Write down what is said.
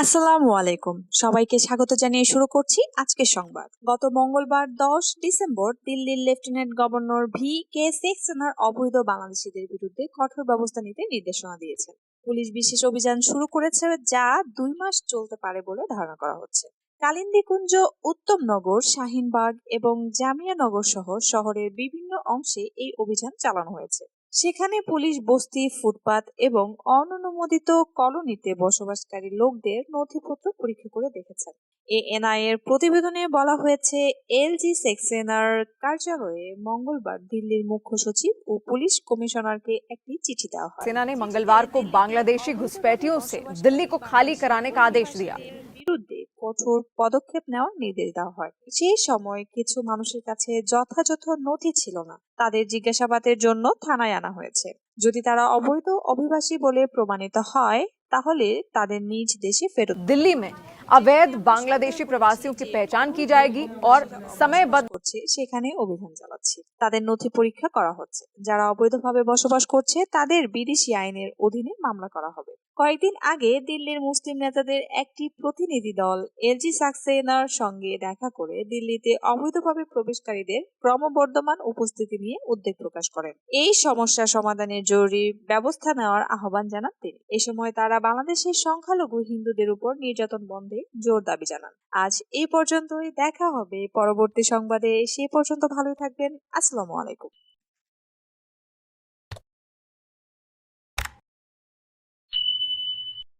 আসসালামু আলাইকুম, সবাইকে স্বাগত জানিয়ে শুরু করছি আজকের সংবাদ। গত মঙ্গলবার 10 ডিসেম্বর দিল্লির লেফটেন্যান্ট গভর্নর VK সেক্সেনার অবৈধ বাংলাদেশিদের বিরুদ্ধে কঠোর ব্যবস্থা নিতে নির্দেশনা দিয়েছেন। পুলিশ বিশেষ অভিযান শুরু করেছে, যা 2 মাস চলতে পারে বলে ধারণা করা হচ্ছে। কালিন্দীকুঞ্জ, উত্তমনগর, শাহিনবাগ এবং জামিয়ানগর সহ শহরের বিভিন্ন অংশে এই অভিযান চালানো হয়েছে। সেখানে পুলিশ বস্তি, ফুটপাত এবং অননুমোদিত কলোনিতে বসবাসকারী লোকদের নথিপত্র পরীক্ষা করে দেখেছেন। এএনআই এর প্রতিবেদনে বলা হয়েছে, এলজি সেক্সেনার কার্যালয়ে মঙ্গলবার দিল্লির মুখ্য সচিব ও পুলিশ কমিশনারকে একটি চিঠি দেওয়া হয়। सेना ने मंगलवार को बांग्लादेशी घुसपैठियों से दिल्ली को खाली कराने का आदेश दिया। বিরুদ্ধে কঠোর পদক্ষেপ নেওয়ার নির্দেশ দেওয়া হয়। সেই সময় কিছু মানুষের কাছে যথাযথ নথি ছিল না, তাদের জিজ্ঞাসাবাদের জন্য থানায় আনা হয়েছে। যদি তারা অবৈধ অভিবাসী বলে প্রমাণিত হয়, তাহলে তাদের নিজ দেশে ফেরত दिल्ली में अवैध बांग्लादेशी प्रवासियों की पहचान की जाएगी और समयबद्ध করছে সেখানে অভিযান চালাচ্ছে। তাদের নথি পরীক্ষা করা হচ্ছে। যারা অবৈধভাবে বসবাস করছে তাদের বিদেশি আইনের অধীনে মামলা করা হবে। কয়েকদিন আগে দিল্লির মুসলিম নেতাদের একটি প্রতিনিধি দল এলজি সাক্সেনার সঙ্গে দেখা করে দিল্লিতে অবৈধভাবে প্রবেশকারীদের ক্রমবর্ধমান উপস্থিতি নিয়ে উদ্বেগ প্রকাশ করেন। এই সমস্যা সমাধানের জরুরি ব্যবস্থা নেওয়ার আহ্বান জানান তিনি। এ সময় তারা বাংলাদেশের সংখ্যালঘু হিন্দুদের উপর নির্যাতন বন্ধে জোর দাবি জানান। আজ এই পর্যন্তই, দেখা হবে পরবর্তী সংবাদে। সে পর্যন্ত ভালো থাকবেন। আসসালামু আলাইকুম।